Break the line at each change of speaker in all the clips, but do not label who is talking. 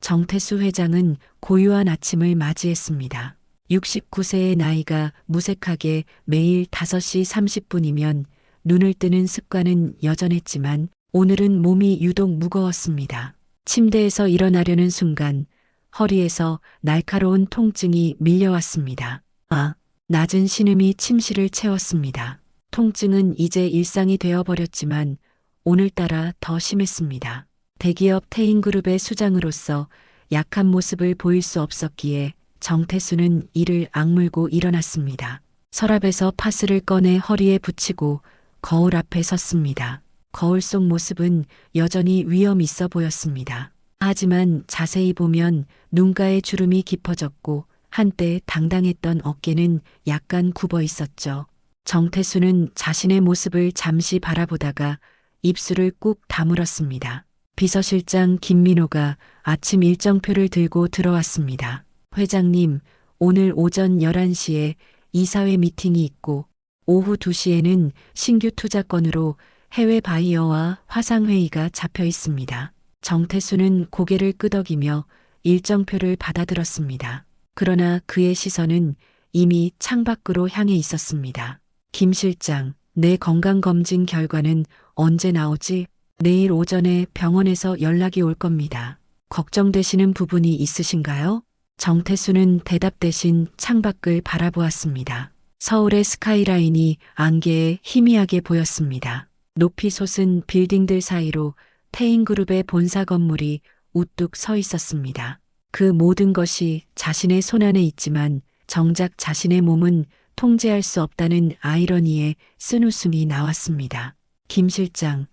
정태수 회장은 고요한 아침을 맞이했습니다. 69세의 나이가 무색하게 매일 5시 30분이면 눈을 뜨는 습관은 여전했지만 오늘은 몸이 유독 무거웠습니다. 침대에서 일어나려는 순간 허리에서 날카로운 통증이 밀려왔습니다. 낮은 신음이 침실을 채웠습니다. 통증은 이제 일상이 되어버렸지만 오늘따라 더 심했습니다. 대기업 태인그룹의 수장으로서 약한 모습을 보일 수 없었기에 정태수는 이를 악물고 일어났습니다. 서랍에서 파스를 꺼내 허리에 붙이고 거울 앞에 섰습니다. 거울 속 모습은 여전히 위험 있어 보였습니다. 하지만 자세히 보면 눈가에 주름이 깊어졌고 한때 당당했던 어깨는 약간 굽어 있었죠. 정태수는 자신의 모습을 잠시 바라보다가 입술을 꾹 다물었습니다. 비서실장 김민호가 아침 일정표를 들고 들어왔습니다. 회장님, 오늘 오전 11시에 이사회 미팅이 있고 오후 2시에는 신규 투자건으로 해외 바이어와 화상회의가 잡혀 있습니다. 정태수는 고개를 끄덕이며 일정표를 받아들었습니다. 그러나 그의 시선은 이미 창밖으로 향해 있었습니다. 김 실장, 내 건강검진 결과는 언제 나오지? 내일 오전에 병원에서 연락이 올 겁니다. 걱정되시는 부분이 있으신가요? 정태수는 대답 대신 창밖을 바라보았습니다. 서울의 스카이라인이 안개에 희미하게 보였습니다. 높이 솟은 빌딩들 사이로 태인그룹의 본사 건물이 우뚝 서 있었습니다. 그 모든 것이 자신의 손안에 있지만 정작 자신의 몸은 통제할 수 없다는 아이러니의 쓴웃음이 나왔습니다. 김 실장,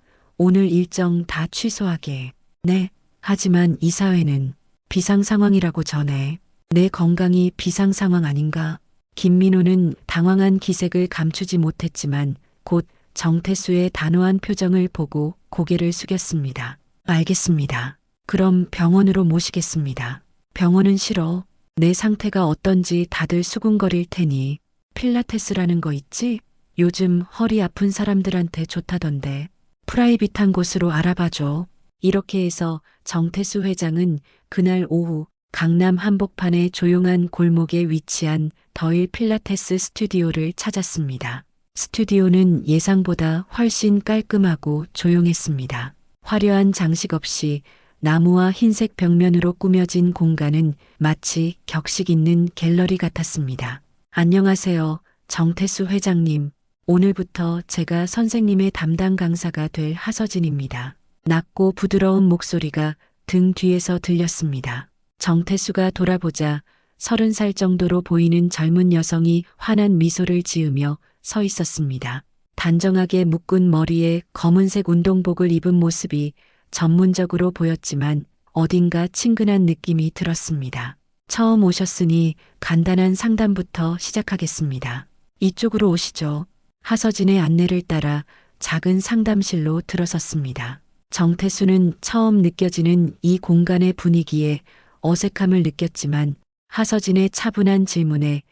오늘 일정 다 취소하게. 네, 하지만 이사회는 비상 상황이라고 전해. 내 건강이 비상 상황 아닌가? 김민호는 당황한 기색을 감추지 못했지만 곧 정태수의 단호한 표정을 보고 고개를 숙였습니다. 알겠습니다. 그럼 병원으로 모시겠습니다. 병원은 싫어. 내 상태가 어떤지 다들 수군거릴 테니. 필라테스라는 거 있지? 요즘 허리 아픈 사람들한테 좋다던데. 프라이빗한 곳으로 알아봐줘. 이렇게 해서 정태수 회장은 그날 오후 강남 한복판의 조용한 골목에 위치한 더일 필라테스 스튜디오를 찾았습니다. 스튜디오는 예상보다 훨씬 깔끔하고 조용했습니다. 화려한 장식 없이 나무와 흰색 벽면으로 꾸며진 공간은 마치 격식 있는 갤러리 같았습니다. 안녕하세요, 정태수 회장님. 오늘부터 제가 선생님의 담당 강사가 될 하서진입니다. 낮고 부드러운 목소리가 등 뒤에서 들렸습니다. 정태수가 돌아보자 30살 정도로 보이는 젊은 여성이 환한 미소를 지으며 서 있었습니다. 단정하게 묶은 머리에 검은색 운동복을 입은 모습이 전문적으로 보였지만 어딘가 친근한 느낌이 들었습니다. 처음 오셨으니 간단한 상담부터 시작하겠습니다. 이쪽으로 오시죠. 하서진의 안내를 따라 작은 상담실로 들어섰습니다. 정태수는 처음 느껴지는 이 공간의 분위기에 어색함을 느꼈지만 하서진의 차분한 질문에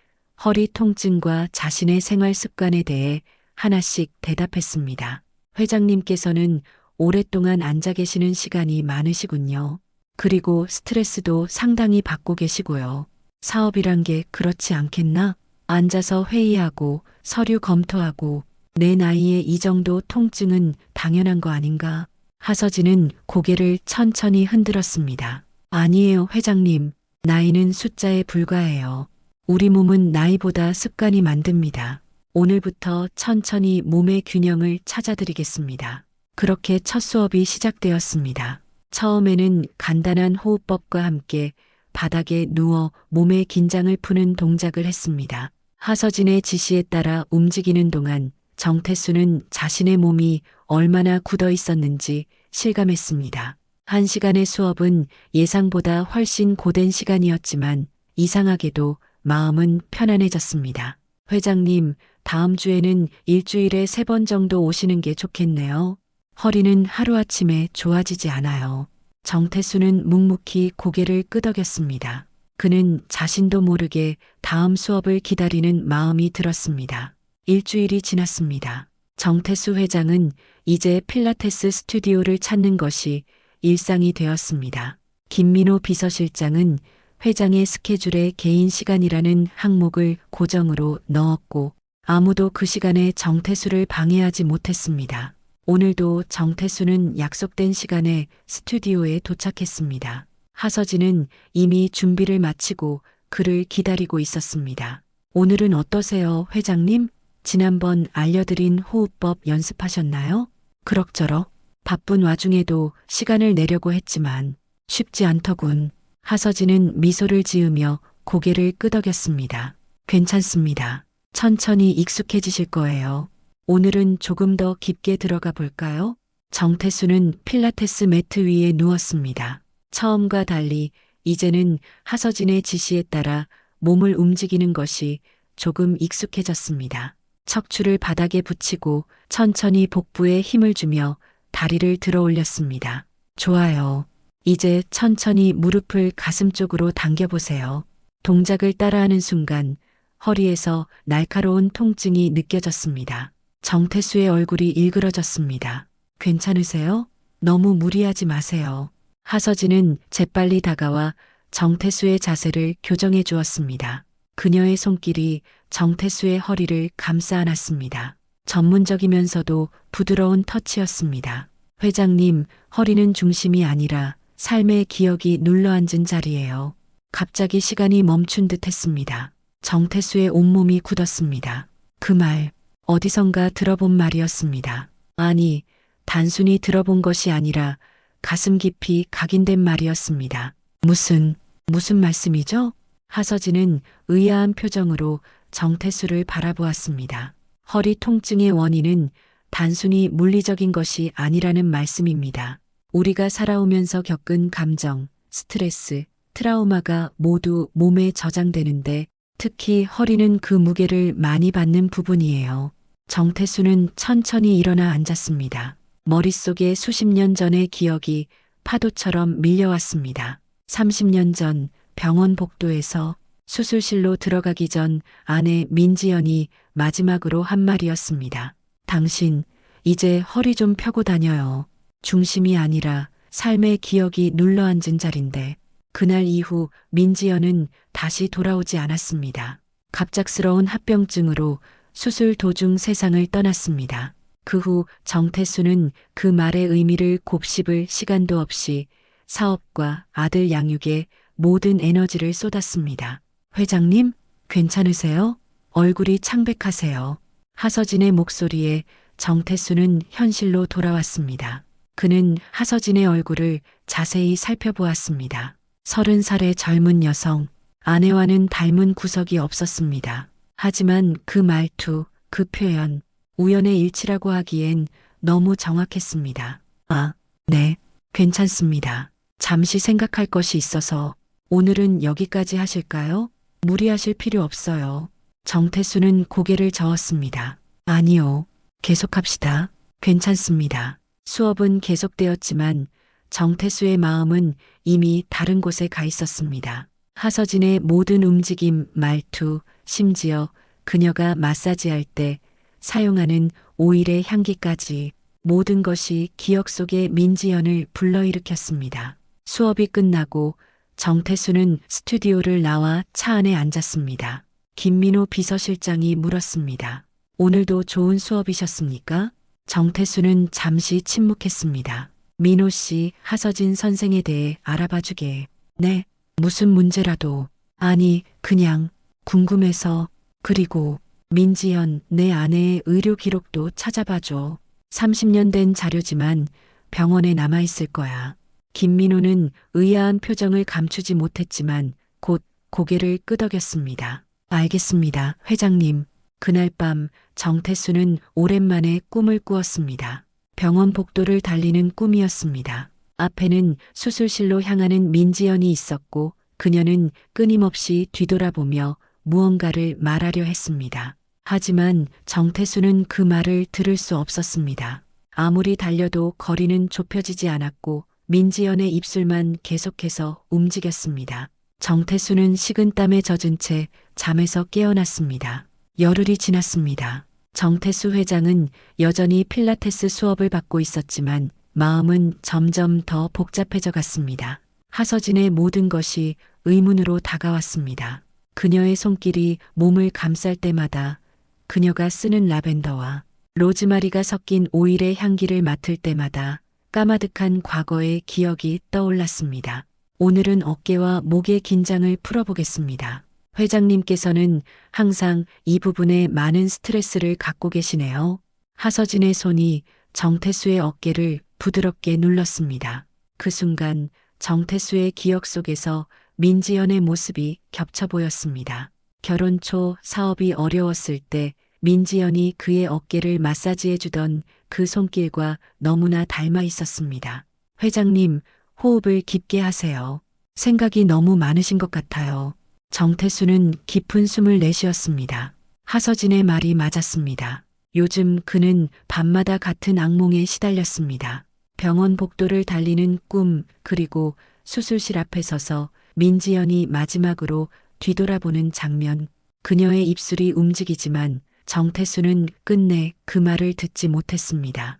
허리 통증과 자신의 생활 습관에 대해 하나씩 대답했습니다. 회장님께서는 오랫동안 앉아 계시는 시간이 많으시군요. 그리고 스트레스도 상당히 받고 계시고요. 사업이란 게 그렇지 않겠나? 앉아서 회의하고 서류 검토하고 내 나이에 이 정도 통증은 당연한 거 아닌가? 하서진은 고개를 천천히 흔들었습니다. 아니에요, 회장님. 나이는 숫자에 불과해요. 우리 몸은 나이보다 습관이 만듭니다. 오늘부터 천천히 몸의 균형을 찾아드리겠습니다. 그렇게 첫 수업이 시작되었습니다. 처음에는 간단한 호흡법과 함께 바닥에 누워 몸의 긴장을 푸는 동작을 했습니다. 하서진의 지시에 따라 움직이는 동안 정태수는 자신의 몸이 얼마나 굳어 있었는지 실감했습니다. 1시간의 수업은 예상보다 훨씬 고된 시간이었지만 이상하게도 마음은 편안해졌습니다. 회장님, 다음 주에는 일주일에 3번 정도 오시는 게 좋겠네요. 허리는 하루아침에 좋아지지 않아요. 정태수는 묵묵히 고개를 끄덕였습니다. 그는 자신도 모르게 다음 수업을 기다리는 마음이 들었습니다. 일주일이 지났습니다. 정태수 회장은 이제 필라테스 스튜디오를 찾는 것이 일상이 되었습니다. 김민호 비서실장은 회장의 스케줄에 개인 시간이라는 항목을 고정으로 넣었고 아무도 그 시간에 정태수를 방해하지 못했습니다. 오늘도 정태수는 약속된 시간에 스튜디오에 도착했습니다. 하서진은 이미 준비를 마치고 그를 기다리고 있었습니다. 오늘은 어떠세요, 회장님? 지난번 알려드린 호흡법 연습하셨나요? 그럭저럭 바쁜 와중에도 시간을 내려고 했지만 쉽지 않더군. 하서진은 미소를 지으며 고개를 끄덕였습니다. 괜찮습니다. 천천히 익숙해지실 거예요. 오늘은 조금 더 깊게 들어가 볼까요? 정태수는 필라테스 매트 위에 누웠습니다. 처음과 달리 이제는 하서진의 지시에 따라 몸을 움직이는 것이 조금 익숙해졌습니다. 척추를 바닥에 붙이고 천천히 복부에 힘을 주며 다리를 들어 올렸습니다. 좋아요. 이제 천천히 무릎을 가슴 쪽으로 당겨보세요. 동작을 따라하는 순간 허리에서 날카로운 통증이 느껴졌습니다. 정태수의 얼굴이 일그러졌습니다. 괜찮으세요? 너무 무리하지 마세요. 하서진은 재빨리 다가와 정태수의 자세를 교정해 주었습니다. 그녀의 손길이 정태수의 허리를 감싸 안았습니다. 전문적이면서도 부드러운 터치였습니다. 회장님, 허리는 중심이 아니라 삶의 기억이 눌러앉은 자리예요. 갑자기 시간이 멈춘 듯 했습니다. 정태수의 온몸이 굳었습니다. 그 말, 어디선가 들어본 말이었습니다. 아니, 단순히 들어본 것이 아니라 가슴 깊이 각인된 말이었습니다. 무슨 말씀이죠? 하서진은 의아한 표정으로 정태수를 바라보았습니다. 허리 통증의 원인은 단순히 물리적인 것이 아니라는 말씀입니다. 우리가 살아오면서 겪은 감정, 스트레스, 트라우마가 모두 몸에 저장되는데 특히 허리는 그 무게를 많이 받는 부분이에요. 정태수는 천천히 일어나 앉았습니다. 머릿속에 수십 년 전의 기억이 파도처럼 밀려왔습니다. 30년 전 병원 복도에서 수술실로 들어가기 전 아내 민지연이 마지막으로 한 말이었습니다. 당신, 이제 허리 좀 펴고 다녀요. 중심이 아니라 삶의 기억이 눌러앉은 자리인데 그날 이후 민지연은 다시 돌아오지 않았습니다. 갑작스러운 합병증으로 수술 도중 세상을 떠났습니다. 그 후 정태수는 그 말의 의미를 곱씹을 시간도 없이 사업과 아들 양육에 모든 에너지를 쏟았습니다. 회장님, 괜찮으세요? 얼굴이 창백하세요. 하서진의 목소리에 정태수는 현실로 돌아왔습니다. 그는 하서진의 얼굴을 자세히 살펴보았습니다. 30살의 젊은 여성, 아내와는 닮은 구석이 없었습니다. 하지만 그 말투, 그 표현, 우연의 일치라고 하기엔 너무 정확했습니다. 아, 네, 괜찮습니다. 잠시 생각할 것이 있어서 오늘은 여기까지 하실까요? 무리하실 필요 없어요. 정태수는 고개를 저었습니다. 아니요, 계속합시다. 괜찮습니다. 수업은 계속되었지만 정태수의 마음은 이미 다른 곳에 가 있었습니다. 하서진의 모든 움직임, 말투, 심지어 그녀가 마사지할 때 사용하는 오일의 향기까지 모든 것이 기억 속의 민지연을 불러일으켰습니다. 수업이 끝나고 정태수는 스튜디오를 나와 차 안에 앉았습니다. 김민호 비서실장이 물었습니다. 오늘도 좋은 수업이셨습니까? 정태수는 잠시 침묵했습니다. 민호 씨, 하서진 선생에 대해 알아봐주게. 네, 무슨 문제라도. 아니, 그냥 궁금해서. 그리고 민지연, 내 아내의 의료 기록도 찾아봐줘. 30년 된 자료지만 병원에 남아있을 거야. 김민호는 의아한 표정을 감추지 못했지만 곧 고개를 끄덕였습니다. 알겠습니다, 회장님. 그날 밤 정태수는 오랜만에 꿈을 꾸었습니다. 병원 복도를 달리는 꿈이었습니다. 앞에는 수술실로 향하는 민지연이 있었고 그녀는 끊임없이 뒤돌아보며 무언가를 말하려 했습니다. 하지만 정태수는 그 말을 들을 수 없었습니다. 아무리 달려도 거리는 좁혀지지 않았고 민지연의 입술만 계속해서 움직였습니다. 정태수는 식은땀에 젖은 채 잠에서 깨어났습니다. 열흘이 지났습니다. 정태수 회장은 여전히 필라테스 수업을 받고 있었지만 마음은 점점 더 복잡해져 갔습니다. 하서진의 모든 것이 의문으로 다가왔습니다. 그녀의 손길이 몸을 감쌀 때마다, 그녀가 쓰는 라벤더와 로즈마리가 섞인 오일의 향기를 맡을 때마다 까마득한 과거의 기억이 떠올랐습니다. 오늘은 어깨와 목의 긴장을 풀어보겠습니다. 회장님께서는 항상 이 부분에 많은 스트레스를 갖고 계시네요. 하서진의 손이 정태수의 어깨를 부드럽게 눌렀습니다. 그 순간 정태수의 기억 속에서 민지연의 모습이 겹쳐 보였습니다. 결혼 초 사업이 어려웠을 때 민지연이 그의 어깨를 마사지해주던 그 손길과 너무나 닮아 있었습니다. 회장님, 호흡을 깊게 하세요. 생각이 너무 많으신 것 같아요. 정태수는 깊은 숨을 내쉬었습니다. 하서진의 말이 맞았습니다. 요즘 그는 밤마다 같은 악몽에 시달렸습니다. 병원 복도를 달리는 꿈, 그리고 수술실 앞에 서서 민지연이 마지막으로 뒤돌아보는 장면. 그녀의 입술이 움직이지만 정태수는 끝내 그 말을 듣지 못했습니다.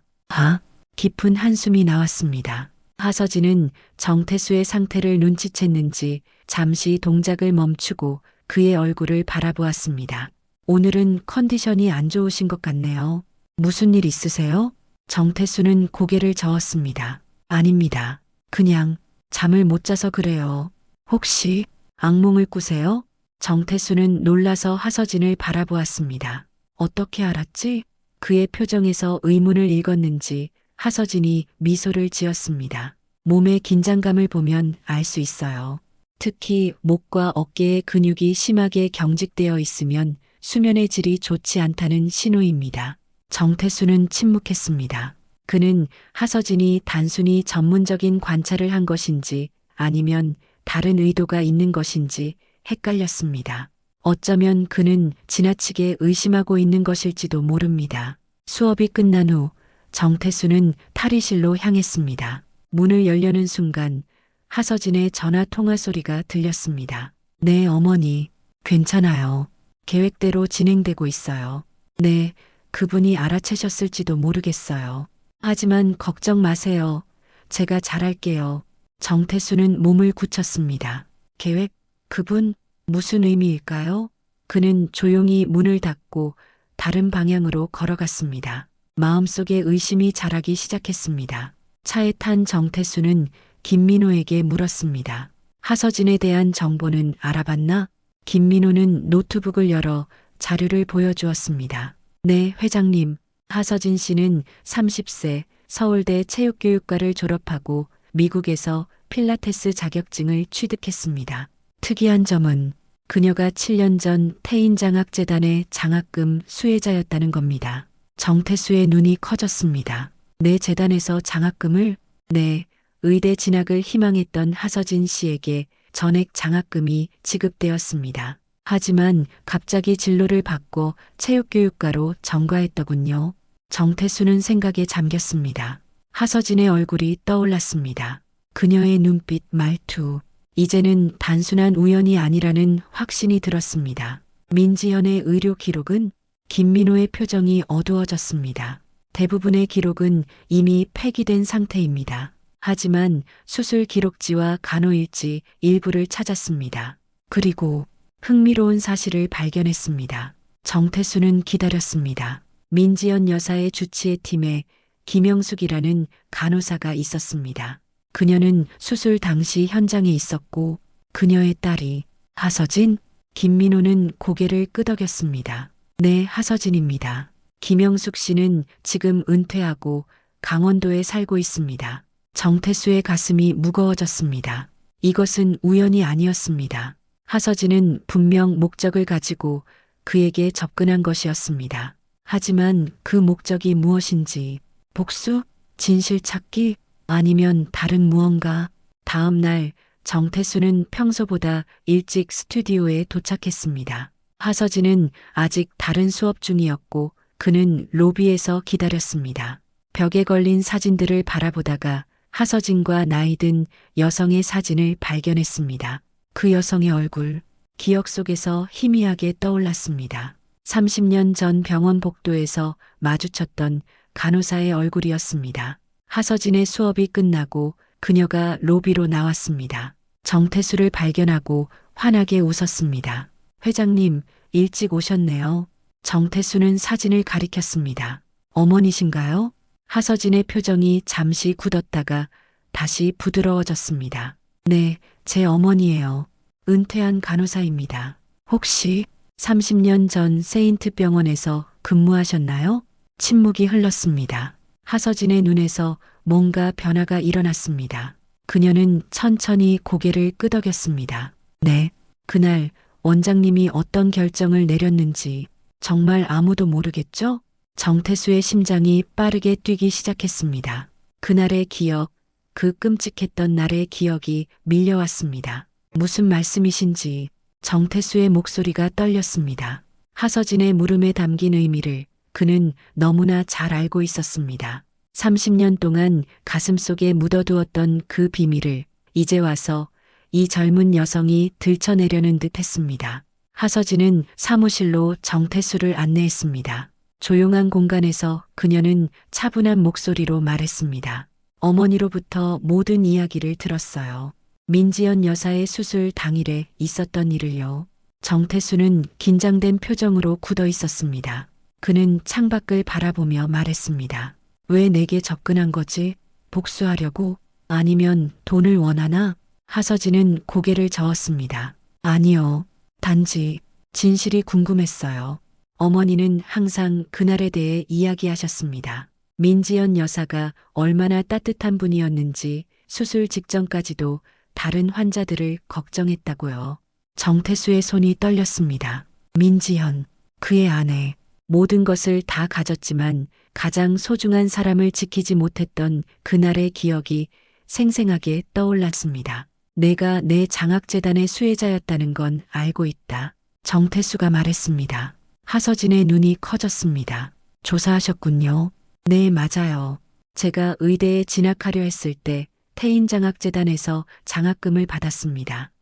깊은 한숨이 나왔습니다. 하서진은 정태수의 상태를 눈치챘는지 잠시 동작을 멈추고 그의 얼굴을 바라보았습니다. 오늘은 컨디션이 안 좋으신 것 같네요. 무슨 일 있으세요? 정태수는 고개를 저었습니다. 아닙니다. 그냥 잠을 못 자서 그래요. 혹시 악몽을 꾸세요? 정태수는 놀라서 하서진을 바라보았습니다. 어떻게 알았지? 그의 표정에서 의문을 읽었는지 하서진이 미소를 지었습니다. 몸의 긴장감을 보면 알 수 있어요. 특히 목과 어깨의 근육이 심하게 경직되어 있으면 수면의 질이 좋지 않다는 신호입니다. 정태수는 침묵했습니다. 그는 하서진이 단순히 전문적인 관찰을 한 것인지 아니면 다른 의도가 있는 것인지 헷갈렸습니다. 어쩌면 그는 지나치게 의심하고 있는 것일지도 모릅니다. 수업이 끝난 후 정태수는 탈의실로 향했습니다. 문을 열려는 순간 하서진의 전화 통화 소리가 들렸습니다. 네, 어머니. 괜찮아요. 계획대로 진행되고 있어요. 네, 그분이 알아채셨을지도 모르겠어요. 하지만 걱정 마세요. 제가 잘할게요. 정태수는 몸을 굳혔습니다. 계획? 그분? 무슨 의미일까요? 그는 조용히 문을 닫고 다른 방향으로 걸어갔습니다. 마음속에 의심이 자라기 시작했습니다. 차에 탄 정태수는 김민호에게 물었습니다. 하서진에 대한 정보는 알아봤나? 김민호는 노트북을 열어 자료를 보여주었습니다. 네, 회장님. 하서진 씨는 30세 서울대 체육교육과를 졸업하고 미국에서 필라테스 자격증을 취득했습니다. 특이한 점은 그녀가 7년 전 태인장학재단의 장학금 수혜자였다는 겁니다. 정태수의 눈이 커졌습니다. 내 재단에서 장학금을? 네, 의대 진학을 희망했던 하서진 씨에게 전액 장학금이 지급되었습니다. 하지만 갑자기 진로를 바꿔 체육교육과로 전과했더군요. 정태수는 생각에 잠겼습니다. 하서진의 얼굴이 떠올랐습니다. 그녀의 눈빛, 말투. 이제는 단순한 우연이 아니라는 확신이 들었습니다. 민지연의 의료 기록은? 김민호의 표정이 어두워졌습니다. 대부분의 기록은 이미 폐기된 상태입니다. 하지만 수술 기록지와 간호일지 일부를 찾았습니다. 그리고 흥미로운 사실을 발견했습니다. 정태수는 기다렸습니다. 민지연 여사의 주치의 팀에 김영숙이라는 간호사가 있었습니다. 그녀는 수술 당시 현장에 있었고 그녀의 딸이 하서진? 김민호는 고개를 끄덕였습니다. 네, 하서진입니다. 김영숙 씨는 지금 은퇴하고 강원도에 살고 있습니다. 정태수의 가슴이 무거워졌습니다. 이것은 우연이 아니었습니다. 하서진은 분명 목적을 가지고 그에게 접근한 것이었습니다. 하지만 그 목적이 무엇인지, 복수? 진실 찾기? 아니면 다른 무언가? 다음 날 정태수는 평소보다 일찍 스튜디오에 도착했습니다. 하서진은 아직 다른 수업 중이었고 그는 로비에서 기다렸습니다. 벽에 걸린 사진들을 바라보다가 하서진과 나이든 여성의 사진을 발견했습니다. 그 여성의 얼굴, 기억 속에서 희미하게 떠올랐습니다. 30년 전 병원 복도에서 마주쳤던 간호사의 얼굴이었습니다. 하서진의 수업이 끝나고 그녀가 로비로 나왔습니다. 정태수를 발견하고 환하게 웃었습니다. 회장님, 일찍 오셨네요. 정태수는 사진을 가리켰습니다. 어머니신가요? 하서진의 표정이 잠시 굳었다가 다시 부드러워졌습니다. 네, 제 어머니예요. 은퇴한 간호사입니다. 혹시 30년 전 세인트 병원에서 근무하셨나요? 침묵이 흘렀습니다. 하서진의 눈에서 뭔가 변화가 일어났습니다. 그녀는 천천히 고개를 끄덕였습니다. 네, 그날 원장님이 어떤 결정을 내렸는지 정말 아무도 모르겠죠? 정태수의 심장이 빠르게 뛰기 시작했습니다. 그날의 기억, 그 끔찍했던 날의 기억이 밀려왔습니다. 무슨 말씀이신지 정태수의 목소리가 떨렸습니다. 하서진의 물음에 담긴 의미를 그는 너무나 잘 알고 있었습니다. 30년 동안 가슴속에 묻어두었던 그 비밀을 이제 와서 이 젊은 여성이 들춰내려는 듯 했습니다. 하서진은 사무실로 정태수를 안내했습니다. 조용한 공간에서 그녀는 차분한 목소리로 말했습니다. 어머니로부터 모든 이야기를 들었어요. 민지연 여사의 수술 당일에 있었던 일을요. 정태수는 긴장된 표정으로 굳어 있었습니다. 그는 창밖을 바라보며 말했습니다. 왜 내게 접근한 거지? 복수하려고? 아니면 돈을 원하나? 하서진은 고개를 저었습니다. 아니요. 단지 진실이 궁금했어요. 어머니는 항상 그날에 대해 이야기하셨습니다. 민지연 여사가 얼마나 따뜻한 분이었는지 수술 직전까지도 다른 환자들을 걱정했다고요. 정태수의 손이 떨렸습니다. 민지연, 그의 아내, 모든 것을 다 가졌지만 가장 소중한 사람을 지키지 못했던 그날의 기억이 생생하게 떠올랐습니다. 내가 내 장학재단의 수혜자였다는 건 알고 있다. 정태수가 말했습니다. 하서진의 눈이 커졌습니다. 조사하셨군요. 네, 맞아요. 제가 의대에 진학하려 했을 때 태인장학재단에서 장학금을 받았습니다.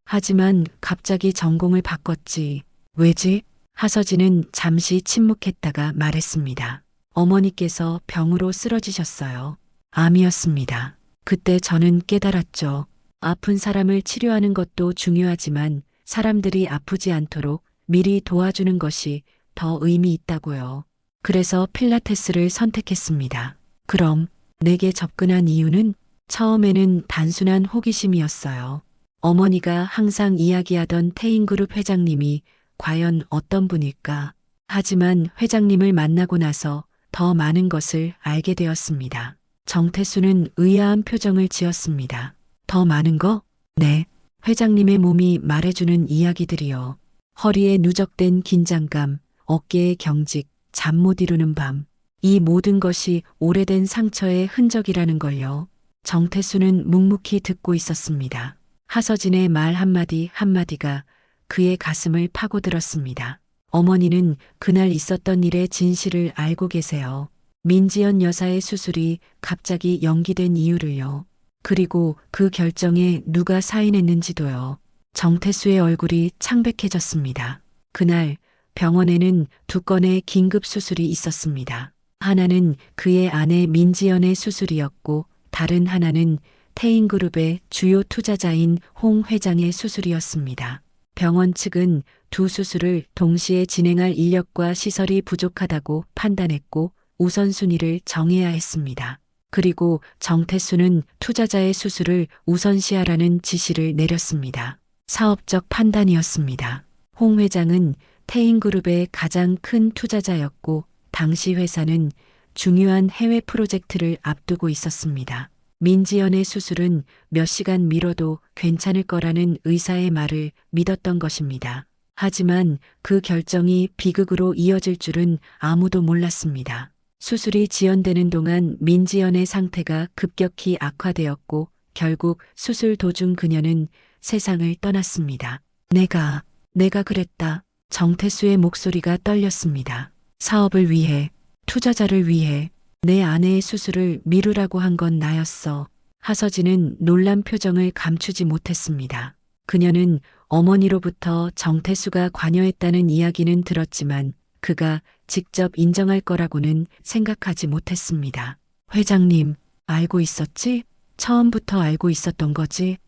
하지만 갑자기 전공을 바꿨지. 왜지? 하서진은 잠시 침묵했다가 말했습니다. 어머니께서 병으로 쓰러지셨어요. 암이었습니다. 그때 저는 깨달았죠. 아픈 사람을 치료하는 것도 중요하지만 사람들이 아프지 않도록 미리 도와주는 것이 더 의미 있다고요. 그래서 필라테스를 선택했습니다. 그럼 내게 접근한 이유는 처음에는 단순한 호기심이었어요. 어머니가 항상 이야기하던 태인그룹 회장님이 과연 어떤 분일까? 하지만 회장님을 만나고 나서 더 많은 것을 알게 되었습니다. 정태수는 의아한 표정을 지었습니다. 더 많은 거? 네. 회장님의 몸이 말해주는 이야기들이요. 허리에 누적된 긴장감, 어깨의 경직, 잠 못 이루는 밤. 이 모든 것이 오래된 상처의 흔적이라는 걸요. 정태수는 묵묵히 듣고 있었습니다. 하서진의 말 한마디 한마디가 그의 가슴을 파고들었습니다. 어머니는 그날 있었던 일의 진실을 알고 계세요. 민지연 여사의 수술이 갑자기 연기된 이유를요. 그리고 그 결정에 누가 사인했는지도요. 정태수의 얼굴이 창백해졌습니다. 그날 병원에는 두 건의 긴급 수술이 있었습니다. 하나는 그의 아내 민지연의 수술이었고 다른 하나는 태인그룹의 주요 투자자인 홍 회장의 수술이었습니다. 병원 측은 두 수술을 동시에 진행할 인력과 시설이 부족하다고 판단했고 우선순위를 정해야 했습니다. 그리고 정태수는 투자자의 수술을 우선시하라는 지시를 내렸습니다. 사업적 판단이었습니다. 홍 회장은 태인그룹의 가장 큰 투자자였고 당시 회사는 중요한 해외 프로젝트를 앞두고 있었습니다. 민지연의 수술은 몇 시간 미뤄도 괜찮을 거라는 의사의 말을 믿었던 것입니다. 하지만 그 결정이 비극으로 이어질 줄은 아무도 몰랐습니다. 수술이 지연되는 동안 민지연의 상태가 급격히 악화되었고 결국 수술 도중 그녀는 세상을 떠났습니다. 내가 그랬다. 정태수의 목소리가 떨렸습니다. 사업을 위해, 투자자를 위해 내 아내의 수술을 미루라고 한 건 나였어. 하서진은 놀란 표정을 감추지 못했습니다. 그녀는 어머니로부터 정태수가 관여했다는 이야기는 들었지만 그가 직접 인정할 거라고는 생각하지 못했습니다. 회장님, 알고 있었지? 처음부터 알고 있었던 거지?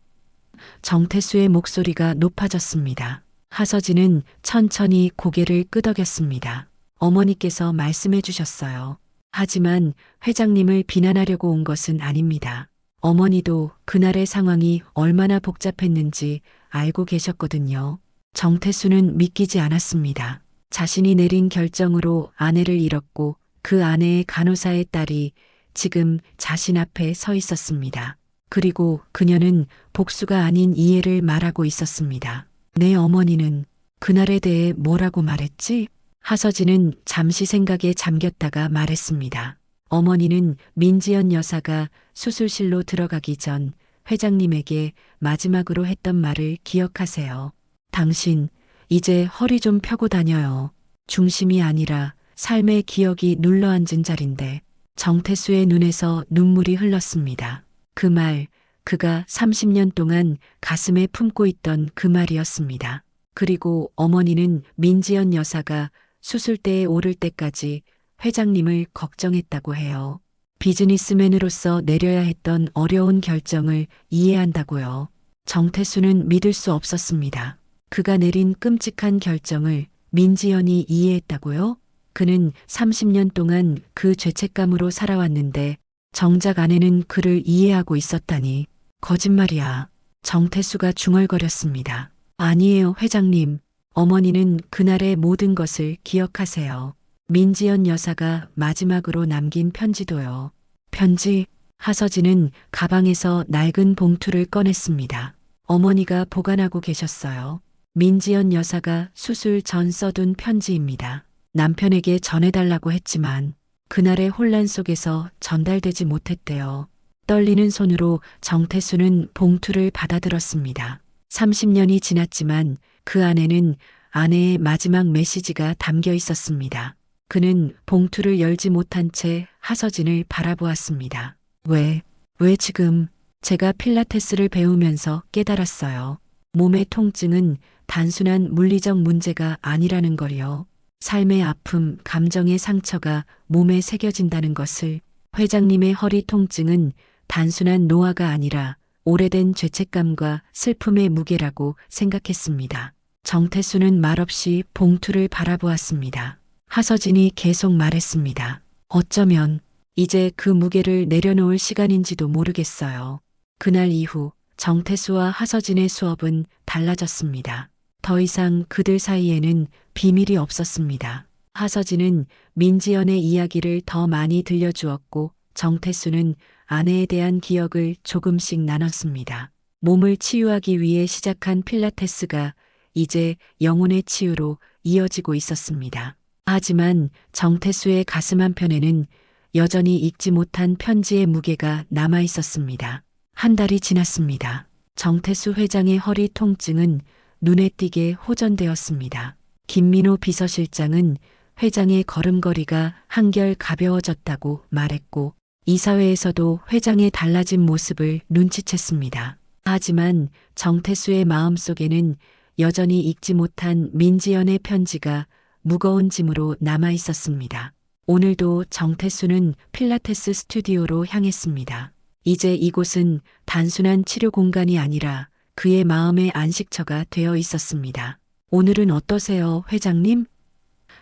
정태수의 목소리가 높아졌습니다. 하서진은 천천히 고개를 끄덕였습니다. 어머니께서 말씀해 주셨어요. 하지만 회장님을 비난하려고 온 것은 아닙니다. 어머니도 그날의 상황이 얼마나 복잡했는지 알고 계셨거든요. 정태수는 믿기지 않았습니다. 자신이 내린 결정으로 아내를 잃었고 그 아내의 간호사의 딸이 지금 자신 앞에 서 있었습니다. 그리고 그녀는 복수가 아닌 이해를 말하고 있었습니다. 내 어머니는 그날에 대해 뭐라고 말했지? 하서진은 잠시 생각에 잠겼다가 말했습니다. 어머니는 민지연 여사가 수술실로 들어가기 전 회장님에게 마지막으로 했던 말을 기억하세요. 당신, 이제 허리 좀 펴고 다녀요. 중심이 아니라 삶의 기억이 눌러앉은 자리인데. 정태수의 눈에서 눈물이 흘렀습니다. 그 말, 그가 30년 동안 가슴에 품고 있던 그 말이었습니다. 그리고 어머니는 민지연 여사가 수술대에 오를 때까지 회장님을 걱정했다고 해요. 비즈니스맨으로서 내려야 했던 어려운 결정을 이해한다고요. 정태수는 믿을 수 없었습니다. 그가 내린 끔찍한 결정을 민지연이 이해했다고요? 그는 30년 동안 그 죄책감으로 살아왔는데 정작 아내는 그를 이해하고 있었다니. 거짓말이야. 정태수가 중얼거렸습니다. 아니에요, 회장님. 어머니는 그날의 모든 것을 기억하세요. 민지연 여사가 마지막으로 남긴 편지도요. 편지? 하서진은 가방에서 낡은 봉투를 꺼냈습니다. 어머니가 보관하고 계셨어요. 민지연 여사가 수술 전 써둔 편지입니다. 남편에게 전해달라고 했지만 그날의 혼란 속에서 전달되지 못했대요. 떨리는 손으로 정태수는 봉투를 받아들었습니다. 30년이 지났지만 그 안에는 아내의 마지막 메시지가 담겨 있었습니다. 그는 봉투를 열지 못한 채 하서진을 바라보았습니다. 왜 지금? 제가 필라테스를 배우면서 깨달았어요. 몸의 통증은 단순한 물리적 문제가 아니라는 걸요. 삶의 아픔, 감정의 상처가 몸에 새겨진다는 것을. 회장님의 허리 통증은 단순한 노화가 아니라 오래된 죄책감과 슬픔의 무게라고 생각했습니다. 정태수는 말없이 봉투를 바라보았습니다. 하서진이 계속 말했습니다. 어쩌면 이제 그 무게를 내려놓을 시간인지도 모르겠어요. 그날 이후 정태수와 하서진의 수업은 달라졌습니다. 더 이상 그들 사이에는 비밀이 없었습니다. 하서진은 민지연의 이야기를 더 많이 들려주었고 정태수는 아내에 대한 기억을 조금씩 나눴습니다. 몸을 치유하기 위해 시작한 필라테스가 이제 영혼의 치유로 이어지고 있었습니다. 하지만 정태수의 가슴 한편에는 여전히 읽지 못한 편지의 무게가 남아 있었습니다. 한 달이 지났습니다. 정태수 회장의 허리 통증은 눈에 띄게 호전되었습니다. 김민호 비서실장은 회장의 걸음걸이가 한결 가벼워졌다고 말했고 이사회에서도 회장의 달라진 모습을 눈치챘습니다. 하지만 정태수의 마음속에는 여전히 읽지 못한 민지연의 편지가 무거운 짐으로 남아 있었습니다. 오늘도 정태수는 필라테스 스튜디오로 향했습니다. 이제 이곳은 단순한 치료 공간이 아니라 그의 마음의 안식처가 되어 있었습니다. 오늘은 어떠세요, 회장님?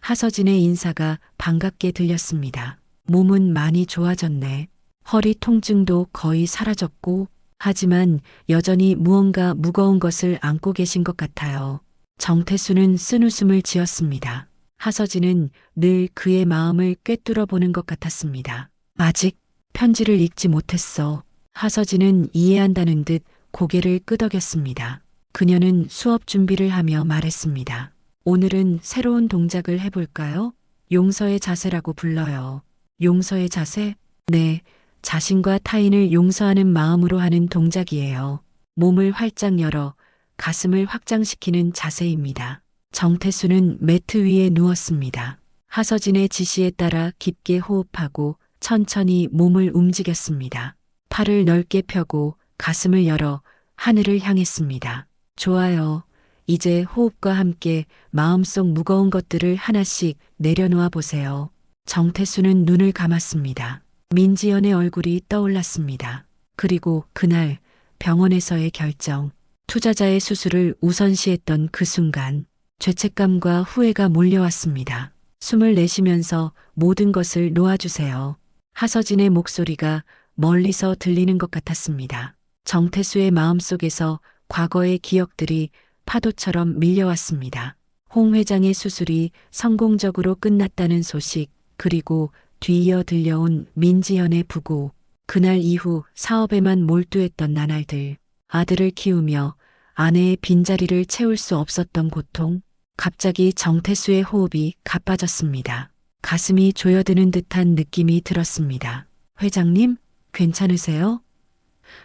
하서진의 인사가 반갑게 들렸습니다. 몸은 많이 좋아졌네. 허리 통증도 거의 사라졌고, 하지만 여전히 무언가 무거운 것을 안고 계신 것 같아요. 정태수는 쓴웃음을 지었습니다. 하서진은 늘 그의 마음을 꿰뚫어 보는 것 같았습니다. 아직 편지를 읽지 못했어. 하서진은 이해한다는 듯 고개를 끄덕였습니다. 그녀는 수업 준비를 하며 말했습니다. 오늘은 새로운 동작을 해볼까요? 용서의 자세라고 불러요. 용서의 자세? 네, 자신과 타인을 용서하는 마음으로 하는 동작이에요. 몸을 활짝 열어 가슴을 확장시키는 자세입니다. 정태수는 매트 위에 누웠습니다. 하서진의 지시에 따라 깊게 호흡하고 천천히 몸을 움직였습니다. 팔을 넓게 펴고 가슴을 열어 하늘을 향했습니다. 좋아요. 이제 호흡과 함께 마음속 무거운 것들을 하나씩 내려놓아 보세요. 정태수는 눈을 감았습니다. 민지연의 얼굴이 떠올랐습니다. 그리고 그날 병원에서의 결정, 투자자의 수술을 우선시했던 그 순간 죄책감과 후회가 몰려왔습니다. 숨을 내쉬면서 모든 것을 놓아주세요. 하서진의 목소리가 멀리서 들리는 것 같았습니다. 정태수의 마음속에서 과거의 기억들이 파도처럼 밀려왔습니다. 홍 회장의 수술이 성공적으로 끝났다는 소식, 그리고 뒤이어 들려온 민지연의 부고, 그날 이후 사업에만 몰두했던 나날들, 아들을 키우며 아내의 빈자리를 채울 수 없었던 고통, 갑자기 정태수의 호흡이 가빠졌습니다. 가슴이 조여드는 듯한 느낌이 들었습니다. 회장님, 괜찮으세요?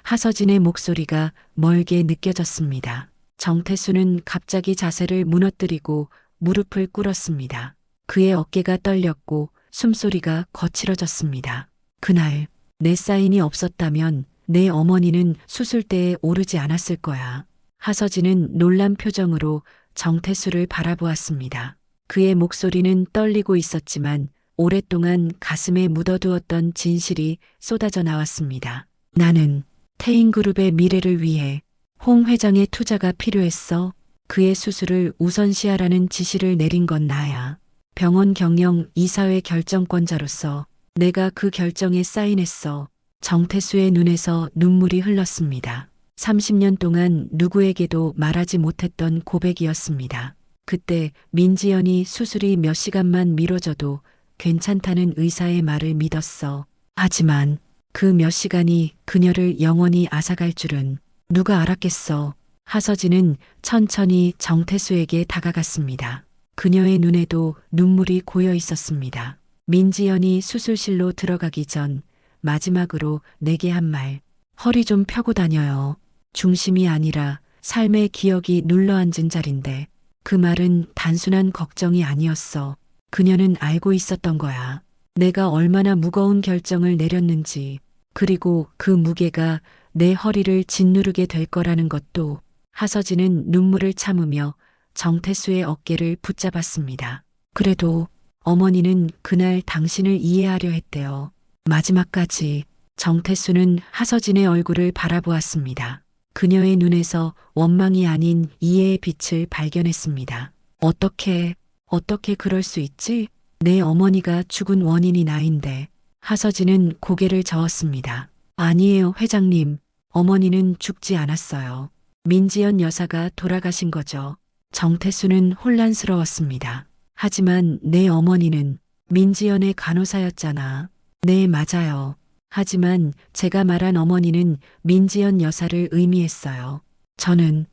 하서진의 목소리가 멀게 느껴졌습니다. 정태수는 갑자기 자세를 무너뜨리고 무릎을 꿇었습니다. 그의 어깨가 떨렸고 숨소리가 거칠어졌습니다. 그날 내 사인이 없었다면 내 어머니는 수술대에 오르지 않았을 거야. 하서진은 놀란 표정으로 정태수를 바라보았습니다. 그의 목소리는 떨리고 있었지만 오랫동안 가슴에 묻어두었던 진실이 쏟아져 나왔습니다. 나는 태인그룹의 미래를 위해 홍 회장의 투자가 필요했어. 그의 수술을 우선시하라는 지시를 내린 건 나야. 병원 경영 이사회 결정권자로서 내가 그 결정에 사인했어. 정태수의 눈에서 눈물이 흘렀습니다. 30년 동안 누구에게도 말하지 못했던 고백이었습니다. 그때 민지연이 수술이 몇 시간만 미뤄져도 괜찮다는 의사의 말을 믿었어. 하지만 그 몇 시간이 그녀를 영원히 앗아갈 줄은 누가 알았겠어. 하서진은 천천히 정태수에게 다가갔습니다. 그녀의 눈에도 눈물이 고여 있었습니다. 민지연이 수술실로 들어가기 전 마지막으로 내게 한 말. 허리 좀 펴고 다녀요. 중심이 아니라 삶의 기억이 눌러앉은 자리인데 그 말은 단순한 걱정이 아니었어. 그녀는 알고 있었던 거야. 내가 얼마나 무거운 결정을 내렸는지, 그리고 그 무게가 내 허리를 짓누르게 될 거라는 것도. 하서진은 눈물을 참으며 정태수의 어깨를 붙잡았습니다. 그래도 어머니는 그날 당신을 이해하려 했대요. 마지막까지. 정태수는 하서진의 얼굴을 바라보았습니다. 그녀의 눈에서 원망이 아닌 이해의 빛을 발견했습니다. 어떻게 그럴 수 있지? 내 어머니가 죽은 원인이 나인데. 하서진은 고개를 저었습니다. 아니에요, 회장님. 어머니는 죽지 않았어요. 민지연 여사가 돌아가신 거죠. 정태수는 혼란스러웠습니다. 하지만 내 어머니는 민지연의 간호사였잖아. 네, 맞아요. 하지만 제가 말한 어머니는 민지연 여사를 의미했어요. 저는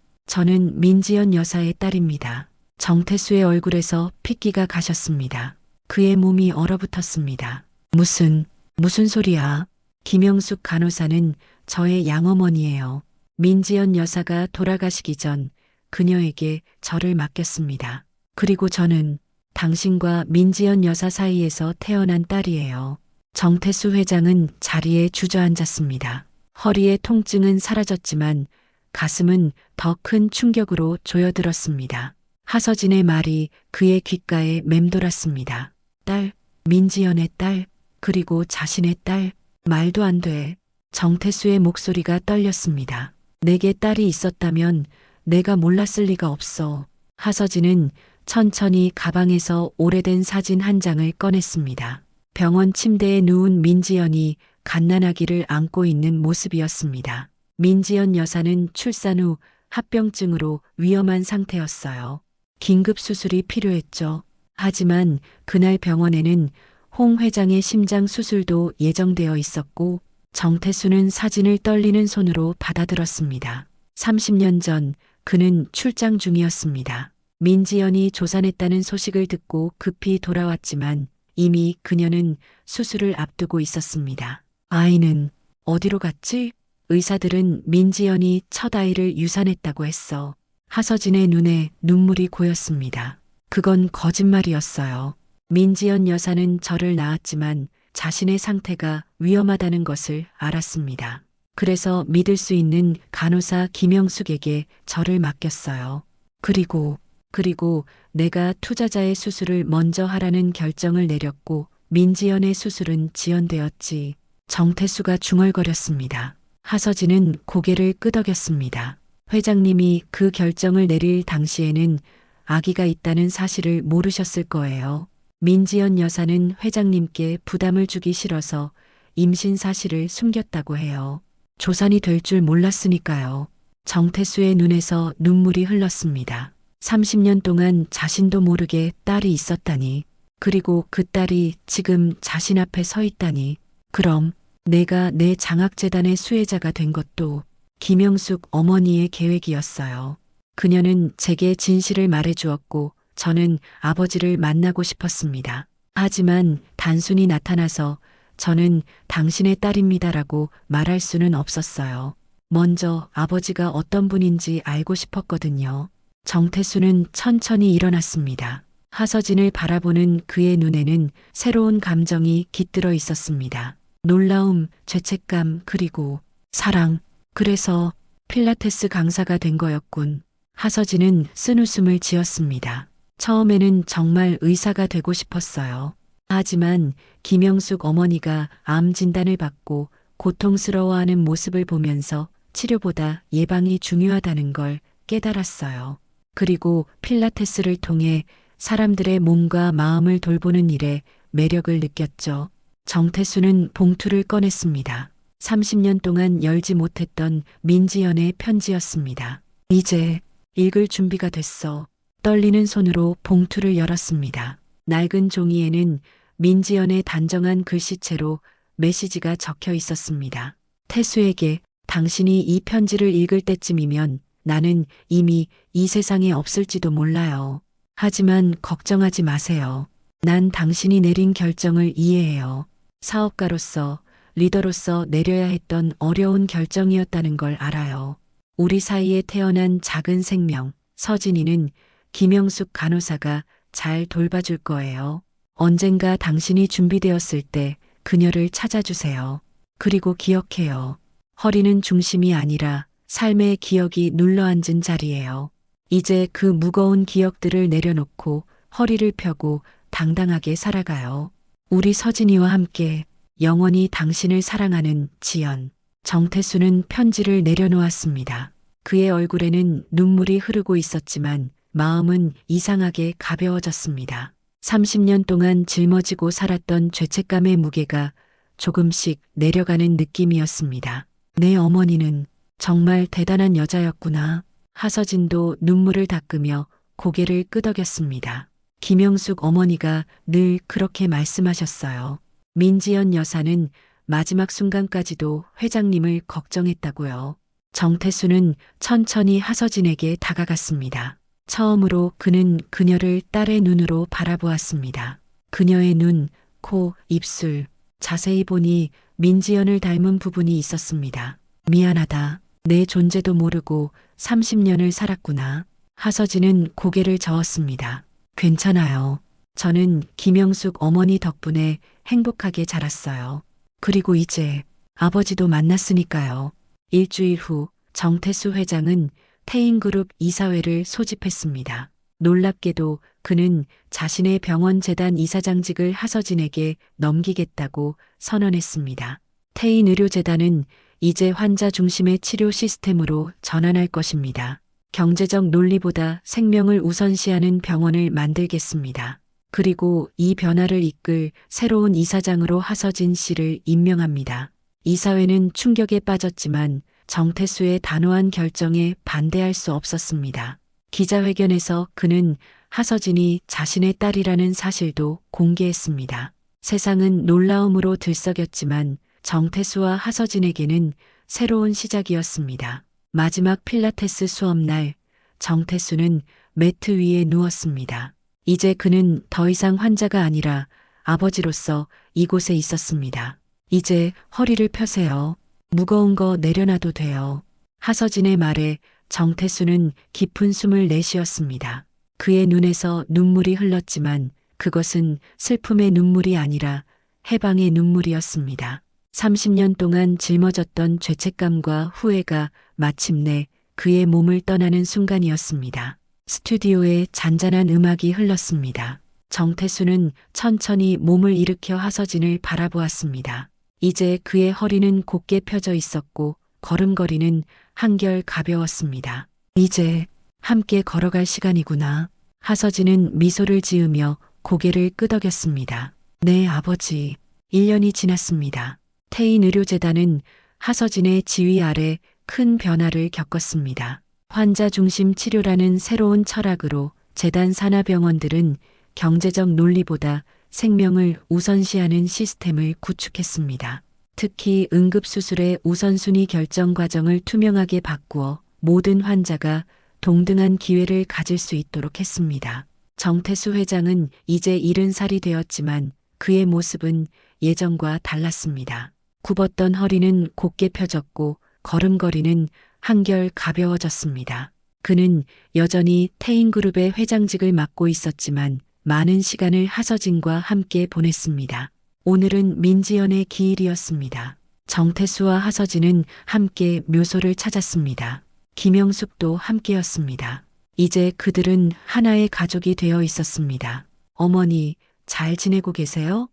민지연 여사의 딸입니다. 정태수의 얼굴에서 핏기가 가셨습니다. 그의 몸이 얼어붙었습니다. 무슨 소리야? 김영숙 간호사는 저의 양어머니예요. 민지연 여사가 돌아가시기 전 그녀에게 저를 맡겼습니다. 그리고 저는 당신과 민지연 여사 사이에서 태어난 딸이에요. 정태수 회장은 자리에 주저앉았습니다. 허리의 통증은 사라졌지만 가슴은 더 큰 충격으로 조여들었습니다. 하서진의 말이 그의 귓가에 맴돌았습니다. 딸, 민지연의 딸, 그리고 자신의 딸. 말도 안 돼. 정태수의 목소리가 떨렸습니다. 내게 딸이 있었다면 내가 몰랐을 리가 없어. 하서진은 천천히 가방에서 오래된 사진 한 장을 꺼냈습니다. 병원 침대에 누운 민지연이 갓난아기를 안고 있는 모습이었습니다. 민지연 여사는 출산 후 합병증으로 위험한 상태였어요. 긴급 수술이 필요했죠. 하지만 그날 병원에는 홍 회장의 심장 수술도 예정되어 있었고 정태수는 사진을 떨리는 손으로 받아들었습니다. 30년 전 그는 출장 중이었습니다. 민지연이 조산했다는 소식을 듣고 급히 돌아왔지만 이미 그녀는 수술을 앞두고 있었습니다. 아이는 어디로 갔지? 의사들은 민지연이 첫 아이를 유산했다고 했어. 하서진의 눈에 눈물이 고였습니다. 그건 거짓말이었어요. 민지연 여사는 저를 낳았지만 자신의 상태가 위험하다는 것을 알았습니다. 그래서 믿을 수 있는 간호사 김영숙에게 저를 맡겼어요. 그리고 내가 투자자의 수술을 먼저 하라는 결정을 내렸고 민지연의 수술은 지연되었지. 정태수가 중얼거렸습니다. 하서진은 고개를 끄덕였습니다. 회장님이 그 결정을 내릴 당시에는 아기가 있다는 사실을 모르셨을 거예요. 민지연 여사는 회장님께 부담을 주기 싫어서 임신 사실을 숨겼다고 해요. 조산이 될 줄 몰랐으니까요. 정태수의 눈에서 눈물이 흘렀습니다. 30년 동안 자신도 모르게 딸이 있었다니. 그리고 그 딸이 지금 자신 앞에 서 있다니. 그럼 내가 내 장학재단의 수혜자가 된 것도 김영숙 어머니의 계획이었어요. 그녀는 제게 진실을 말해주었고 저는 아버지를 만나고 싶었습니다. 하지만 단순히 나타나서 저는 당신의 딸입니다라고 말할 수는 없었어요. 먼저 아버지가 어떤 분인지 알고 싶었거든요. 정태수는 천천히 일어났습니다. 하서진을 바라보는 그의 눈에는 새로운 감정이 깃들어 있었습니다. 놀라움, 죄책감, 그리고 사랑. 그래서 필라테스 강사가 된 거였군. 하서진은 쓴웃음을 지었습니다. 처음에는 정말 의사가 되고 싶었어요. 하지만 김영숙 어머니가 암 진단을 받고 고통스러워하는 모습을 보면서 치료보다 예방이 중요하다는 걸 깨달았어요. 그리고 필라테스를 통해 사람들의 몸과 마음을 돌보는 일에 매력을 느꼈죠. 정태수는 봉투를 꺼냈습니다. 30년 동안 열지 못했던 민지연의 편지였습니다. 이제 읽을 준비가 됐어. 떨리는 손으로 봉투를 열었습니다. 낡은 종이에는 민지연의 단정한 글씨체로 메시지가 적혀 있었습니다. 태수에게 당신이 이 편지를 읽을 때쯤이면 나는 이미 이 세상에 없을지도 몰라요. 하지만 걱정하지 마세요. 난 당신이 내린 결정을 이해해요. 사업가로서, 리더로서 내려야 했던 어려운 결정이었다는 걸 알아요. 우리 사이에 태어난 작은 생명, 서진이는 김영숙 간호사가 잘 돌봐줄 거예요. 언젠가 당신이 준비되었을 때 그녀를 찾아주세요. 그리고 기억해요. 허리는 중심이 아니라 삶의 기억이 눌러앉은 자리예요. 이제 그 무거운 기억들을 내려놓고 허리를 펴고 당당하게 살아가요. 우리 서진이와 함께 영원히 당신을 사랑하는 지연. 정태수는 편지를 내려놓았습니다. 그의 얼굴에는 눈물이 흐르고 있었지만 마음은 이상하게 가벼워졌습니다. 30년 동안 짊어지고 살았던 죄책감의 무게가 조금씩 내려가는 느낌이었습니다. 내 어머니는 정말 대단한 여자였구나. 하서진도 눈물을 닦으며 고개를 끄덕였습니다. 김영숙 어머니가 늘 그렇게 말씀하셨어요. 민지연 여사는 마지막 순간까지도 회장님을 걱정했다고요. 정태수는 천천히 하서진에게 다가갔습니다. 처음으로 그는 그녀를 딸의 눈으로 바라보았습니다. 그녀의 눈, 코, 입술, 자세히 보니 민지연을 닮은 부분이 있었습니다. 미안하다. 내 존재도 모르고 30년을 살았구나. 하서진은 고개를 저었습니다. 괜찮아요. 저는 김영숙 어머니 덕분에 행복하게 자랐어요. 그리고 이제 아버지도 만났으니까요. 일주일 후 정태수 회장은 태인그룹 이사회를 소집했습니다. 놀랍게도 그는 자신의 병원 재단 이사장직을 하서진에게 넘기겠다고 선언했습니다. 태인의료재단은 이제 환자 중심의 치료 시스템으로 전환할 것입니다. 경제적 논리보다 생명을 우선시하는 병원을 만들겠습니다. 그리고 이 변화를 이끌 새로운 이사장으로 하서진 씨를 임명합니다. 이사회는 충격에 빠졌지만 정태수의 단호한 결정에 반대할 수 없었습니다. 기자회견에서 그는 하서진이 자신의 딸이라는 사실도 공개했습니다. 세상은 놀라움으로 들썩였지만 정태수와 하서진에게는 새로운 시작이었습니다. 마지막 필라테스 수업날 정태수는 매트 위에 누웠습니다. 이제 그는 더 이상 환자가 아니라 아버지로서 이곳에 있었습니다. 이제 허리를 펴세요. 무거운 거 내려놔도 돼요. 하서진의 말에 정태수는 깊은 숨을 내쉬었습니다. 그의 눈에서 눈물이 흘렀지만 그것은 슬픔의 눈물이 아니라 해방의 눈물이었습니다. 30년 동안 짊어졌던 죄책감과 후회가 마침내 그의 몸을 떠나는 순간이었습니다. 스튜디오에 잔잔한 음악이 흘렀습니다. 정태수는 천천히 몸을 일으켜 하서진을 바라보았습니다. 이제 그의 허리는 곧게 펴져 있었고 걸음걸이는 한결 가벼웠습니다. 이제 함께 걸어갈 시간이구나. 하서진은 미소를 지으며 고개를 끄덕였습니다. 네, 아버지. 1년이 지났습니다. 태인의료재단은 하서진의 지휘 아래 큰 변화를 겪었습니다. 환자 중심 치료라는 새로운 철학으로 재단 산하병원들은 경제적 논리보다 생명을 우선시하는 시스템을 구축했습니다. 특히 응급수술의 우선순위 결정 과정을 투명하게 바꾸어 모든 환자가 동등한 기회를 가질 수 있도록 했습니다. 정태수 회장은 이제 70살이 되었지만 그의 모습은 예전과 달랐습니다. 굽었던 허리는 곧게 펴졌고 걸음걸이는 한결 가벼워졌습니다. 그는 여전히 태인그룹의 회장직을 맡고 있었지만 많은 시간을 하서진과 함께 보냈습니다. 오늘은 민지연의 기일이었습니다. 정태수와 하서진은 함께 묘소를 찾았습니다. 김영숙도 함께였습니다. 이제 그들은 하나의 가족이 되어 있었습니다. 어머니, 잘 지내고 계세요?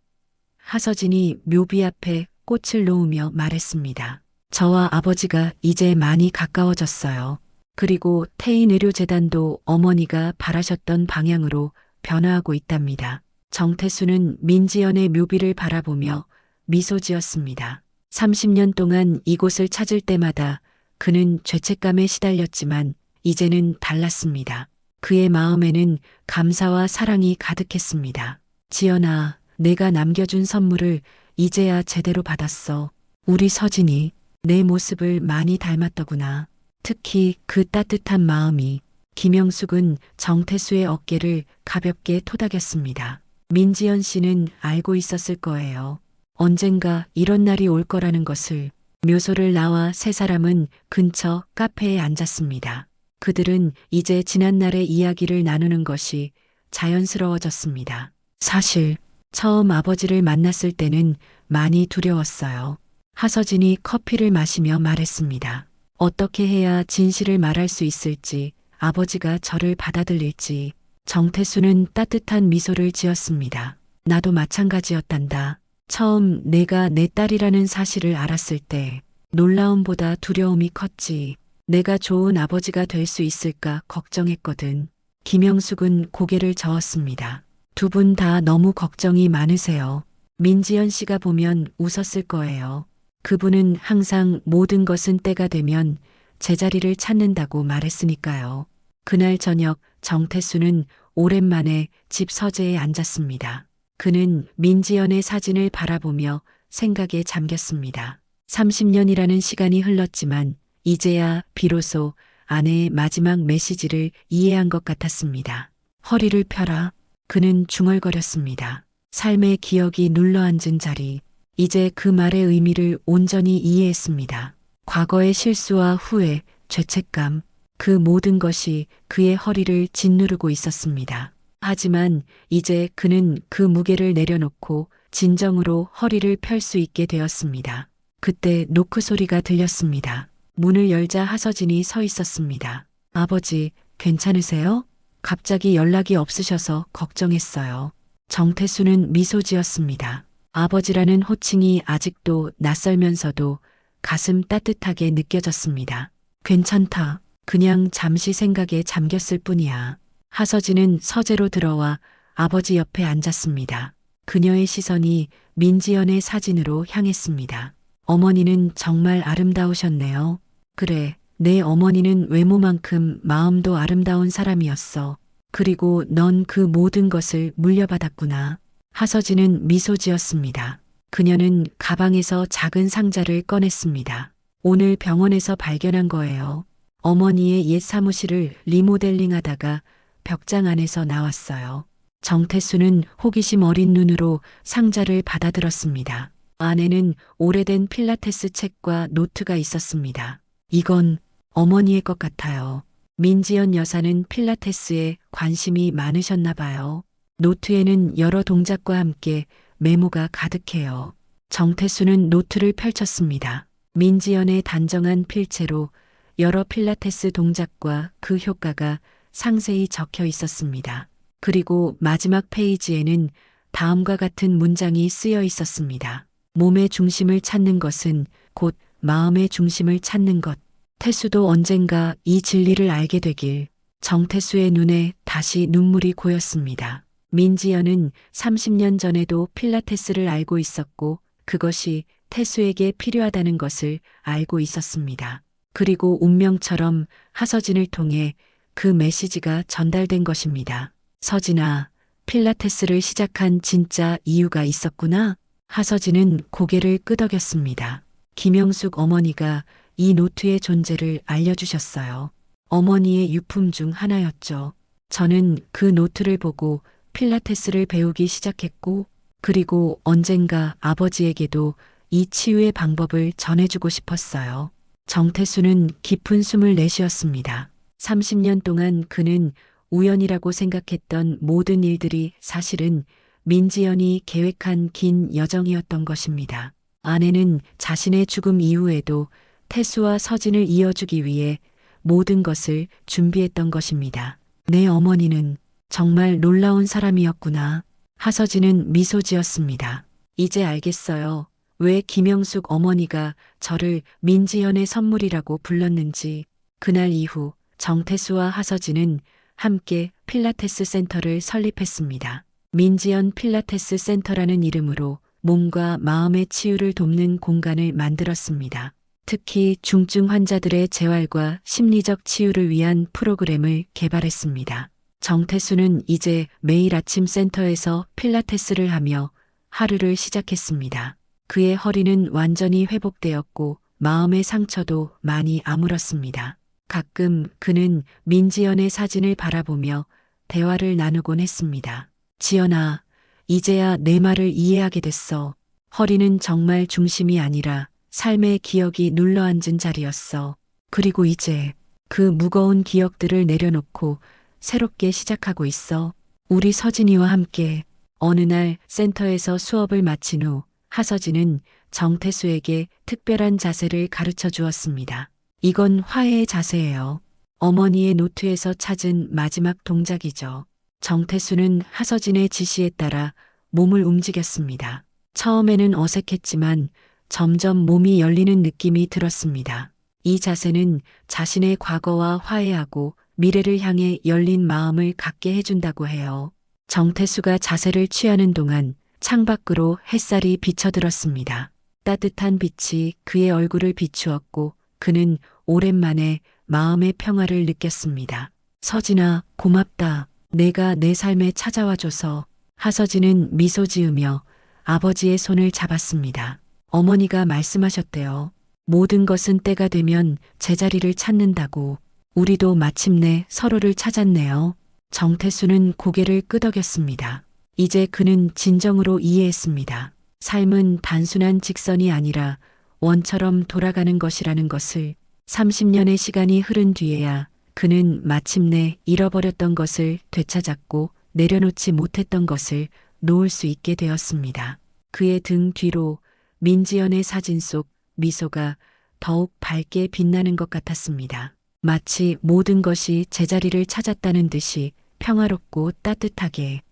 하서진이 묘비 앞에 꽃을 놓으며 말했습니다. 저와 아버지가 이제 많이 가까워졌어요. 그리고 태인의료재단도 어머니가 바라셨던 방향으로 변화하고 있답니다. 정태수는 민지연의 묘비를 바라보며 미소 지었습니다. 30년 동안 이곳을 찾을 때마다 그는 죄책감에 시달렸지만 이제는 달랐습니다. 그의 마음에는 감사와 사랑이 가득했습니다. 지연아, 내가 남겨준 선물을 이제야 제대로 받았어. 우리 서진이 내 모습을 많이 닮았더구나. 특히 그 따뜻한 마음이. 김영숙은 정태수의 어깨를 가볍게 토닥였습니다. 민지연 씨는 알고 있었을 거예요. 언젠가 이런 날이 올 거라는 것을. 묘소를 나와 세 사람은 근처 카페에 앉았습니다. 그들은 이제 지난날의 이야기를 나누는 것이 자연스러워졌습니다. 사실 처음 아버지를 만났을 때는 많이 두려웠어요. 하서진이 커피를 마시며 말했습니다. 어떻게 해야 진실을 말할 수 있을지, 아버지가 저를 받아들일지. 정태수는 따뜻한 미소를 지었습니다. 나도 마찬가지였단다. 처음 내가 내 딸이라는 사실을 알았을 때 놀라움보다 두려움이 컸지. 내가 좋은 아버지가 될 수 있을까 걱정했거든. 김영숙은 고개를 저었습니다. 두 분 다 너무 걱정이 많으세요. 민지연 씨가 보면 웃었을 거예요. 그분은 항상 모든 것은 때가 되면 제자리를 찾는다고 말했으니까요. 그날 저녁 정태수는 오랜만에 집 서재에 앉았습니다. 그는 민지연의 사진을 바라보며 생각에 잠겼습니다. 30년이라는 시간이 흘렀지만 이제야 비로소 아내의 마지막 메시지를 이해한 것 같았습니다. 허리를 펴라. 그는 중얼거렸습니다. 삶의 기억이 눌러앉은 자리. 이제 그 말의 의미를 온전히 이해했습니다. 과거의 실수와 후회, 죄책감, 그 모든 것이 그의 허리를 짓누르고 있었습니다. 하지만 이제 그는 그 무게를 내려놓고 진정으로 허리를 펼 수 있게 되었습니다. 그때 노크 소리가 들렸습니다. 문을 열자 하서진이 서 있었습니다. 아버지, 괜찮으세요? 갑자기 연락이 없으셔서 걱정했어요. 정태수는 미소 지었습니다. 아버지라는 호칭이 아직도 낯설면서도 가슴 따뜻하게 느껴졌습니다. 괜찮다. 그냥 잠시 생각에 잠겼을 뿐이야. 하서진은 서재로 들어와 아버지 옆에 앉았습니다. 그녀의 시선이 민지연의 사진으로 향했습니다. 어머니는 정말 아름다우셨네요. 그래, 내 어머니는 외모만큼 마음도 아름다운 사람이었어. 그리고 넌 그 모든 것을 물려받았구나. 하서진은 미소 지었습니다. 그녀는 가방에서 작은 상자를 꺼냈습니다. 오늘 병원에서 발견한 거예요. 어머니의 옛 사무실을 리모델링 하다가 벽장 안에서 나왔어요. 정태수는 호기심 어린 눈으로 상자를 받아들었습니다. 안에는 오래된 필라테스 책과 노트가 있었습니다. 이건 어머니의 것 같아요. 민지연 여사는 필라테스에 관심이 많으셨나 봐요. 노트에는 여러 동작과 함께 메모가 가득해요. 정태수는 노트를 펼쳤습니다. 민지연의 단정한 필체로 여러 필라테스 동작과 그 효과가 상세히 적혀 있었습니다. 그리고 마지막 페이지에는 다음과 같은 문장이 쓰여 있었습니다. 몸의 중심을 찾는 것은 곧 마음의 중심을 찾는 것. 태수도 언젠가 이 진리를 알게 되길. 정태수의 눈에 다시 눈물이 고였습니다. 민지연은 30년 전에도 필라테스를 알고 있었고 그것이 태수에게 필요하다는 것을 알고 있었습니다. 그리고 운명처럼 하서진을 통해 그 메시지가 전달된 것입니다. 서진아, 필라테스를 시작한 진짜 이유가 있었구나. 하서진은 고개를 끄덕였습니다. 김영숙 어머니가 이 노트의 존재를 알려주셨어요. 어머니의 유품 중 하나였죠. 저는 그 노트를 보고 필라테스를 배우기 시작했고, 그리고 언젠가 아버지에게도 이 치유의 방법을 전해주고 싶었어요. 정태수는 깊은 숨을 내쉬었습니다. 30년 동안 그는 우연이라고 생각했던 모든 일들이 사실은 민지연이 계획한 긴 여정이었던 것입니다. 아내는 자신의 죽음 이후에도 태수와 서진을 이어주기 위해 모든 것을 준비했던 것입니다. 내 어머니는 정말 놀라운 사람이었구나. 하서진은 미소 지었습니다. 이제 알겠어요. 왜 김영숙 어머니가 저를 민지연의 선물이라고 불렀는지. 그날 이후 정태수와 하서진은 함께 필라테스 센터를 설립했습니다. 민지연 필라테스 센터라는 이름으로 몸과 마음의 치유를 돕는 공간을 만들었습니다. 특히 중증 환자들의 재활과 심리적 치유를 위한 프로그램을 개발했습니다. 정태수는 이제 매일 아침 센터에서 필라테스를 하며 하루를 시작했습니다. 그의 허리는 완전히 회복되었고 마음의 상처도 많이 아물었습니다. 가끔 그는 민지연의 사진을 바라보며 대화를 나누곤 했습니다. 지연아, 이제야 내 말을 이해하게 됐어. 허리는 정말 중심이 아니라 삶의 기억이 눌러앉은 자리였어. 그리고 이제 그 무거운 기억들을 내려놓고 새롭게 시작하고 있어. 우리 서진이와 함께. 어느 날 센터에서 수업을 마친 후 하서진은 정태수에게 특별한 자세를 가르쳐 주었습니다. 이건 화해의 자세예요. 어머니의 노트에서 찾은 마지막 동작이죠. 정태수는 하서진의 지시에 따라 몸을 움직였습니다. 처음에는 어색했지만 점점 몸이 열리는 느낌이 들었습니다. 이 자세는 자신의 과거와 화해하고 미래를 향해 열린 마음을 갖게 해준다고 해요. 정태수가 자세를 취하는 동안 창밖으로 햇살이 비쳐들었습니다. 따뜻한 빛이 그의 얼굴을 비추었고 그는 오랜만에 마음의 평화를 느꼈습니다. 서진아, 고맙다. 내가 내 삶에 찾아와줘서. 하서진은 미소 지으며 아버지의 손을 잡았습니다. 어머니가 말씀하셨대요. 모든 것은 때가 되면 제자리를 찾는다고. 우리도 마침내 서로를 찾았네요. 정태수는 고개를 끄덕였습니다. 이제 그는 진정으로 이해했습니다. 삶은 단순한 직선이 아니라 원처럼 돌아가는 것이라는 것을. 30년의 시간이 흐른 뒤에야 그는 마침내 잃어버렸던 것을 되찾았고 내려놓지 못했던 것을 놓을 수 있게 되었습니다. 그의 등 뒤로 민지연의 사진 속 미소가 더욱 밝게 빛나는 것 같았습니다. 마치 모든 것이 제자리를 찾았다는 듯이 평화롭고 따뜻하게.